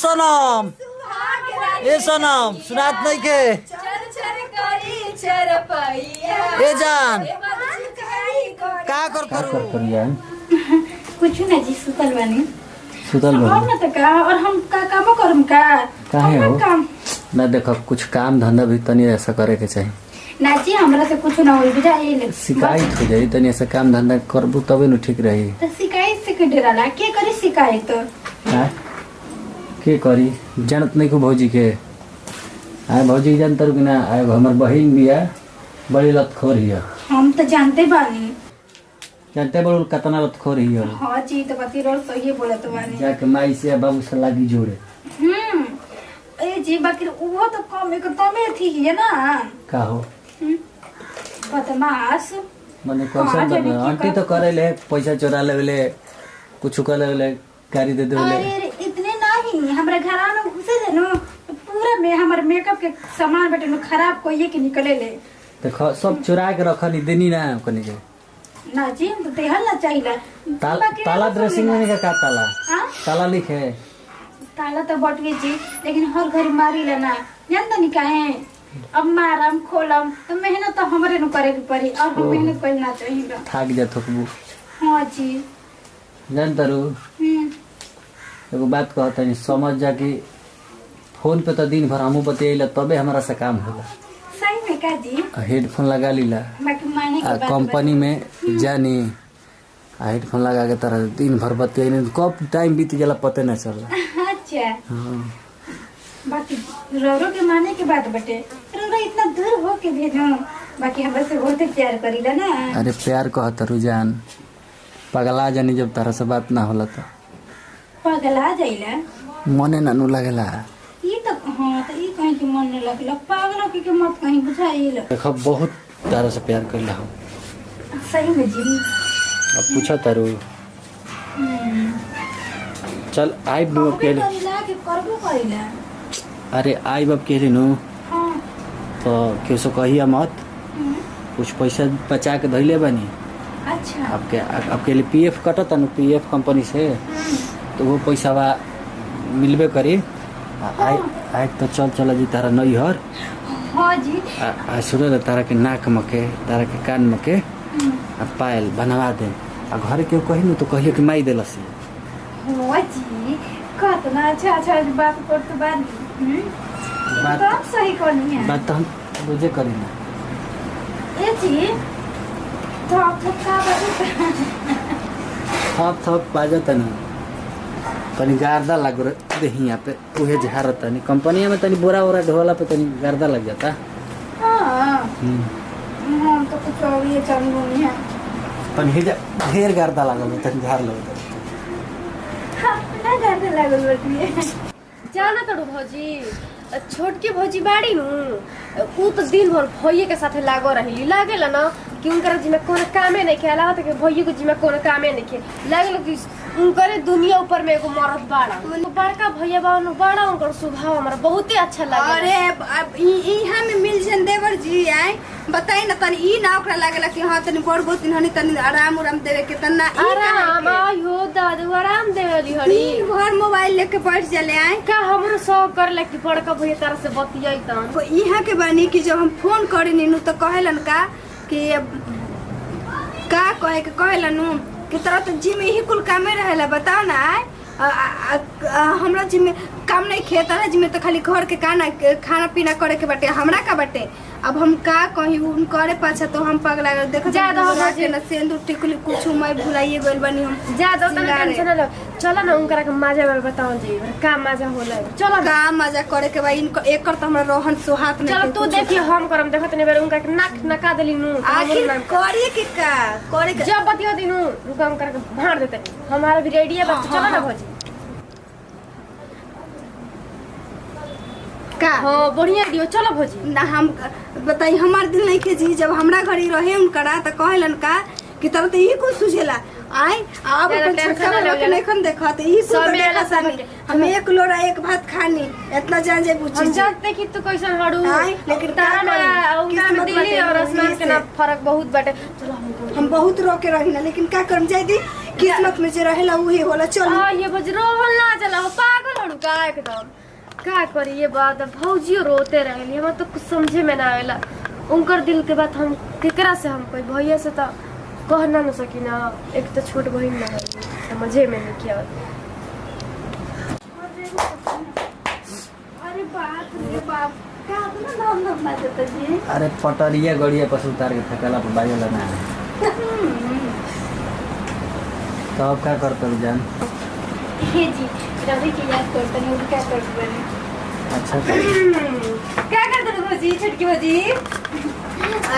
सनम ए सनम सुनात नहीं के ए जान का कर यार कुछ ना जी सुतल बानी सुतल हम ना त का और हम का काम करम का काहे हो काम ना देखो कुछ काम धंधा भी तनी ऐसा करे के चाहिए ना जी हमरा से कुछ ना होई बुझाइल शिकायत हो जाई तनी ऐसा काम धंधा करबू तबे न ठीक रही तो शिकायत से के डराला के करे शिकायत हां के करी जानत नहीं को भौजी के आए भौजी जानतर कि ना आए हमर बहिन बिया बड़ी लतखोर हिया हम तो जानते बानी जानते बड़ू कतना लतखोर हिया हां जी तो बती रोड सही बोलत बानी जाके माई से बाबू से लागी जोड़े ए जी बाकी वो तो कम एक तमे थी है ना का हो बदमाश माने कैसे बना आंटी तो करे ले पैसा चोरा लेले कुछ कर लेले गाड़ी दे देले अरे इतने नहीं हमरा घरा में घुसे दे नो पूरा में हमर मेकअप के सामान बटे नो खराब कोई के निकले ले देखो सब चुरा के रखनी देनी ना कनी के ना जी हम तो देहल ना चाहिए ताला ड्रेसिंग में का ताला हां ताला लिखे ताला तो बटवे जी लेकिन हर घर मारी लेना जानता नहीं काहे अब मारम खोलम तो मेहनत तो हमरे नु करे के पड़ी और हम मेहनत करना चाहिए थाक जा थकबू हां जी जानतरू एगो बात कहता नहीं समझ जा कि फोन पे तो दिन भर हमू बतियला तबे हमारा से काम होला सही में का जी हेडफोन लगा लीला बाकी माने के बात कंपनी में जानी हेडफोन लगा के तरह दिन भर बतियाई कब टाइम बीत जाला पते ना चलला अच्छा हां बाकी रोरो के माने के बात बटे रोरो इतना दूर हो के भेजो बाकी हमरा से बहुत प्यार करीला ना अरे प्यार कहत रुजान पगला जानी जब तारा से बात ना होला तो पगला जाइला मने ना नु लगेला ई तो हां तो ई कहीं के मन न लगला पागल के मत कहीं बुझाइल देखो बहुत तारा से प्यार करला हम सही में जी अब पूछा तारू चल आई नु के करीला के करबो करीला अरे आई बाप के नु हां तो केसो कहिया मत कुछ पैसा बचा के धइले बानी अच्छा आपके लिए पीएफ कटत न पीएफ कंपनी से तो वो पैसा मिलबे करी आई तो चल जी तारा नैहर हां जी आ सुनो ना तारा के नाक मके तारा के कान मके आ पायल बनवा दे आ घर के कही न तो कहियो कि माई देलस हां जी कितना अच्छा बात करत बानी बात एकदम सही करनी है बात तो हम बुझे करी ना ए जी तो आप का बता थप बाजत न तनी गार्दा लग देही यहाँ पे उहे झारत तनी कंपनी में तनी बोरा वोरा ढोला पे तनी गार्दा लग जाता हां हम तो कुछ और ये चालू नहीं है तनी ढेर गार्दा लागल तनी झार लग हां ना गार्दा लागल बटिए जाना तड़ू भौजी छोटकी भौजी बाड़ी नु ऊ तो दिन भर भैये के साथे लागो रही लागेला ना कि उनकर जिम्मे कोनो कामे नहीं के अलावा के भैये के जिम्मे कोनो कामे नहीं के लागेला कि उनकर दुनिया ऊपर में एगो मरद बाड़ा बड़का भैया बानु बड़ा उनकर स्वभाव हमरा बहुत ही अच्छा लागे अरे इहा में मिल देवर जी आए बताई ना तनी ई ना ओकरा लागेला कि हां तनी बड़ बहुत हनी तनी आराम देवे के तना आराम आयो दादू आराम देवेली हड़ी घर मोबाइल लेके बैठ जाले आए का हमरो शौक करला कि बड़का भैया तारा से बतियाई त इहा के बानी कि जब हम फोन करे नीनु तो कहेलन का कि का कहे के कहेलन कि तरह तो जी में ही कुल कामे रहेला बताओ ना हमरा जी में काम नहीं खेत है जी में तो खाली घर के खाना पीना करे के बाटे हमरा का बाटे अब हम का कहीं उन करे पाछा तो हम पगला देखो ज्यादा हो के ना सेंदूर टिकुली कुछ मैं भुलाइए गइल बानी हम ज्यादा उतना टेंशन ना लो चलो ना उनकरा के मजा में बताओ जी का मजा होला चलो का मजा करे के भाई इनको एकर तो हमरा रोहन सुहात में चलो तू देखिए हम करम देखो तने बेर उनका के नाक नका देली नु आखिर करिए के का करे के जब बतियो दिनु रुका हम करके भाड़ देते हमारा भी रेडी है बस चलो ना भौजी का हां बढ़िया दियो चलो भौजी ना हम बताई हमार दिल नहीं के जी जब हमरा घरी रहे उनकरा त कहलन का कि तब तो ई कुछ सुझेला आई अब ज्यादा अपन टेंशन छोटका ना बाबा ले के लेखन देखत ई सब कुल मेला देखा सानी सब हम एक लोड़ा एक भात खानी इतना जान जे हम बुझी जानते कि तू कैसन हड़ू आई, लेकिन तारा का ना करी? उनका में किस्मत दिल्ली बाटे और आसमान यही के ना से। फर्क बहुत बाटे चलो हम बहुत रोके रही ना लेकिन का करम जाई दी किस्मत में जे रहेला वही होला चल आ ये बजरो ना चला हो पागल हड़ू का एकदम का करी ये बात भौजियो रोते रहली हम तो कुछ समझे में ना आवेला उनकर दिल के बात हम केकरा से हम कोई भैया से तो कह ना सकी ना एक तो छोट बहन ना है समझे में नहीं किया अरे बाप रे बाप का अपना नाम नाम ना देता जी अरे पटरिया गड़िया पर से उतार के थकला पर बाजल ना तो अब क्या करते हो जान? हे जी रवि की याद करते नहीं वो क्या करते हैं अच्छा क्या करते हो भौजी छोटकी भौजी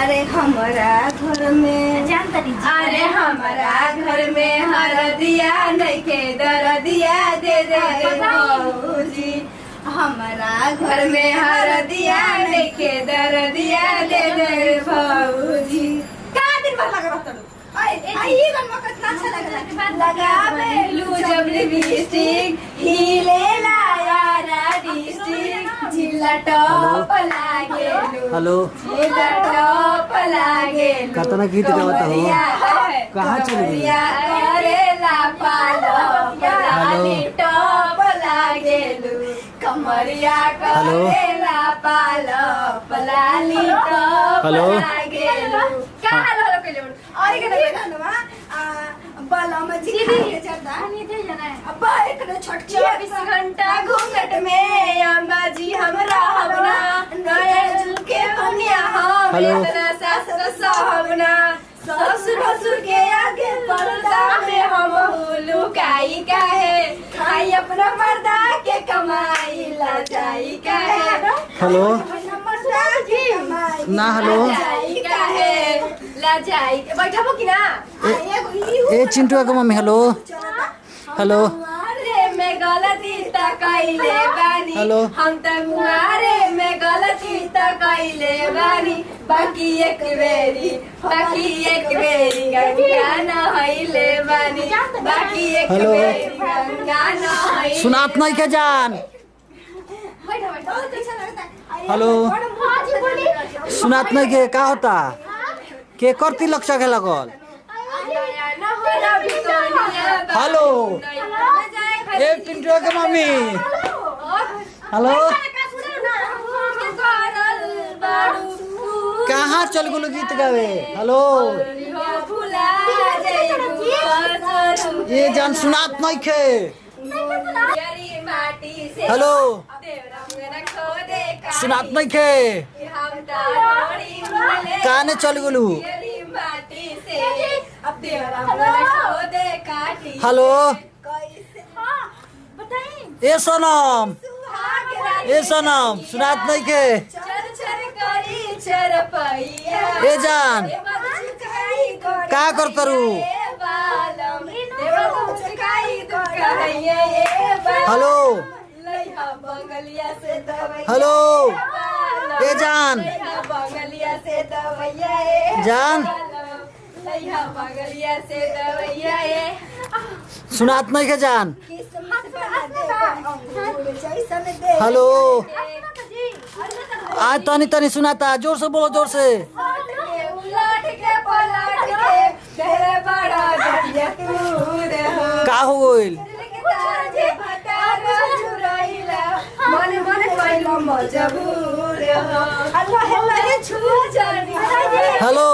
अरे हमारा घर में जानता नहीं जी अरे हमारा घर में हरदिया नइखे दरदिया दे दे भौजी हमारा घर में हरदिया नइखे दरदिया दे दे भौजी का दिन भर लगा रहत आई गन वक्त ना अच्छा लगा लगावे लू जब लिपस्टिक हिले लाया डिस्ट्रिक्ट जिला टॉप लागे हेलो जिला टॉप लागे कतना गीत गावत हो? कहाँ चली गई? करेला पालो पलाली टॉप लागे कमरिया करेला पालो पलाली टॉप हेलो? लागे का हाल हो के लोन और के देखनवा बाला में जी के चलता नहीं दे जाना है अब्बा एक छोटकी 24 घंटा घूंघट में अम्बा जी हमरा हवना नया झुके बनिया हम हेलो? इतना सासर साहबना ससुर भसुर के आगे पर्दा में हम लुकाई काहे खाई अपना मर्दा के कमाई ला जाई काहे हेलो? मर्दा के कमाई ना हेलो? ला जाई काहे ला जाई बैठबो कि ना ए चिंटुआ के मम्मी हेलो हेलो मुहारे में गलती त कइले बानी हेलो? हम त मुहारे में गलती त कइले बानी बाकी एक बेरी गंगा नहइले बानी बाकी एक हेलो? बेरी गंगा नहइले सुनात नहीं के जान? हेलो? हाँ जी बोली सुनात नहीं के का होता? के करती लक्ष्य के लगल? हेलो? ए पिंटुआ के मम्मी हेलो? कहाँ चल गुलो गीत गावे? हेलो? ये जान सुनात नहीं के? हेलो? सुनात नहीं के? काने चल गुलू? हेलो? ए सोनम सुनात नहीं के? ए जान का कर करू? हेलो? हेलो? ए जान जान सुनात नहीं के जान? हेलो? आज तनी तनी सुनाता जोर से बोलो जोर से का हो गइल? हेलो?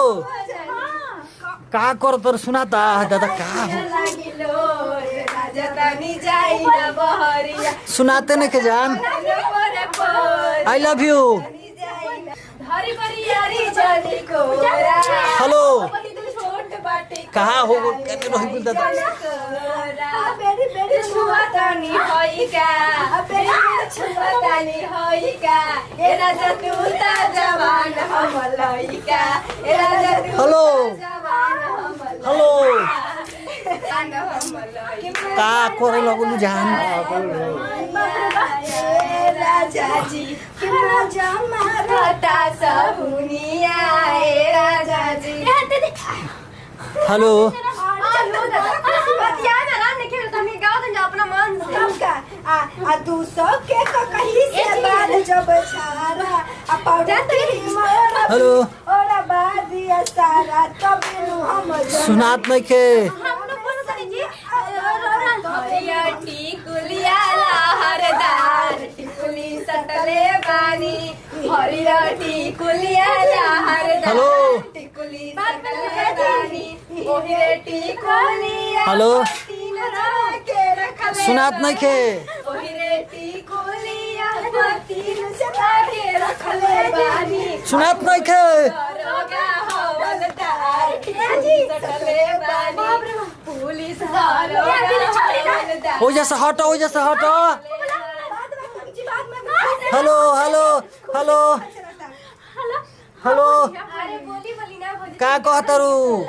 का कर तर सुनाता दादा का हो? सुनाते नहीं के जान? I love you. हेलो? कहाँ हो कहते रही कुल दादा? हेलो? हेलो? का करे लगलू जान? राजा जी राजा महाराजा सहुनिया राजा जी हेलो? आ 200 के कहीं से बाद जब छारा आ पाउडर मोरा हेलो ओरा बादिया सारा तब हम सुनात नहीं के हम लोग बोलो तनी जी हरिया टिकुलिया लहरदार टिकुली सटले बानी हरिया टिकुलिया लहरदार हेलो टिकुली सटले बानी ओहिरे टिकुलिया हेलो तीन रंग के रखले सुनात नहीं के ओहिरे टिकुलिया तीन सटा के रखले बानी सुनात नहीं के दरोगा हवलदार टिकुली सटले बानी पुलिस दरोगा हवलदार हो जैसे हटो हो जैसे हटो हेलो हेलो हेलो हेलो अरे बोली बोली ना भौजी का कहतरू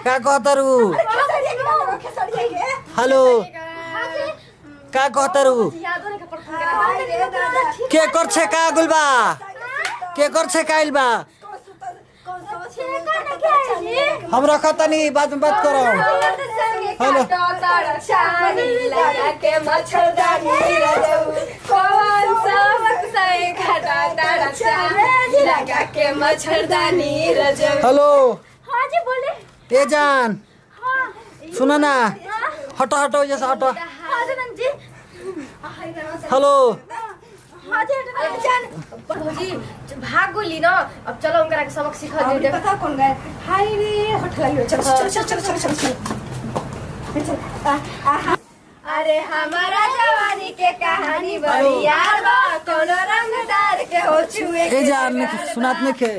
का कहतरू हेलो का कहतरू यादो ने कपड़ फंगरा के कर छे का गुलबा के कर छे काइल बा हम रखतनी बाद में बात करो हेलो के मच्छरदानी रजऊ कौन सा वक्साए घाटा ताड़ा लगा के मच्छरदानी रजऊ हेलो हाँ जी बोले ए जान सुनो ना हटो हटो जैसे हटो हाँ जी जी हेलो हाँ जी जान भौजी भाग गोली ना अब चलो उनकरा के सबक सिखा दे पता कौन गए हाय रे हट लगी चल चल चल चल चल चल अरे हमारा जवानी के कहानी बड़ी यार बा कोनो रंगदार के हो छुए ए जान सुनात नहीं के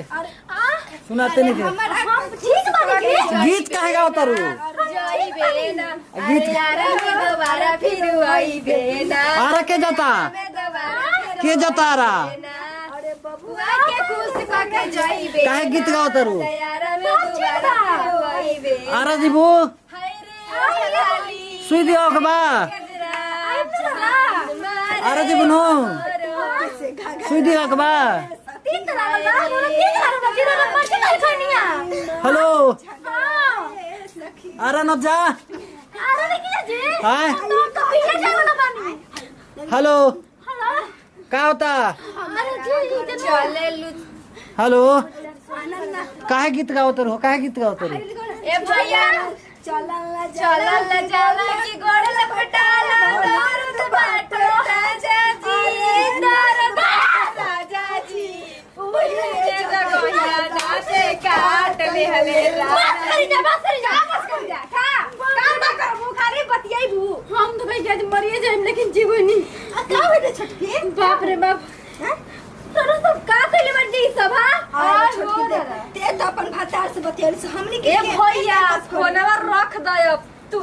सुनाते नहीं के हम ठीक बानी के गीत काहे गावतरू जाई बेना गीत यार में दोबारा फिर आई बेना आरा के जाता में दोबारा के जाता आरा अरे बबुआ के खुश क के जाई बेना काहे गीत गावतरू यार में दोबारा फिर आई बेना आरा जीबू हाय रे लाली सुई दियो खबा आरा जीबू नो सुई दियो खबा तीन तरह का बोलो तीन तरह का जीरो नंबर से नहीं खानिया हेलो आरा न जा अरे लेकिन जी हाय तो पीछे जाओ ना पानी हेलो हेलो का होता अरे जी चले लू हेलो काहे गीत गावतरू काहे गीत गावतरू ए भैया चलला जाला की गोड़ लपटाला दर्द बाट राजा जी दर्द राजा जी पूरे जगह दाते काट ले हले बस करी जा बस कर जा का काम ना कर बुखारी बतियाई भू हम तो भाई आज मरिए जाए लेकिन जीवो नहीं का बेटे छटकी बाप रे बाप तोरा सब का कइले बड़ी सब आ छटकी दे ते तो अपन भातार से बतियाली से हमनी के ए भैया फोनवा रख दे अब तू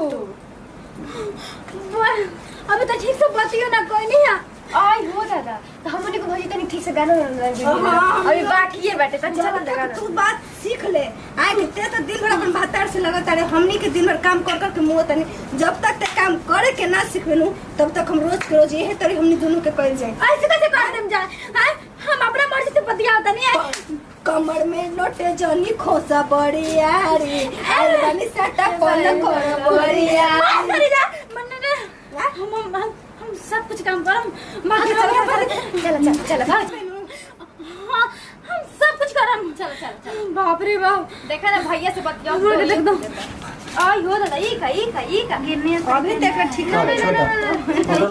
अबे तो ठीक से बतियो ना कोई नहीं है आई हो दादा तो हमने को भौजी तनी ठीक से गाना अभी बाकी है बेटे तनी चल दे गाना तू बात सीख ले आए कि ते तो दिन भर अपन भातार से लगत रे हमनी के दिन भर काम कर कर के मुंह तनी जब तक ते काम करे के ना सिखवेनु तब तक हम रोज के रोज यही तरी हमनी दोनों के कइल जाए ऐसे कैसे कर देम जा हां हम अपना मर्जी से बतियाता नहीं है कमर में नोटे जनी खोसा बड़िया रे अलबनी सटा पल कर बड़िया बस करी जा मन्ने हम सब कुछ काम करम बाकी चल चल भाग हां हम सब कुछ करम चल बाप रे बाप देखा ना भैया से बतियाओ एकदम आई हो दादा ई का गिरने अभी तक ठीक छोटा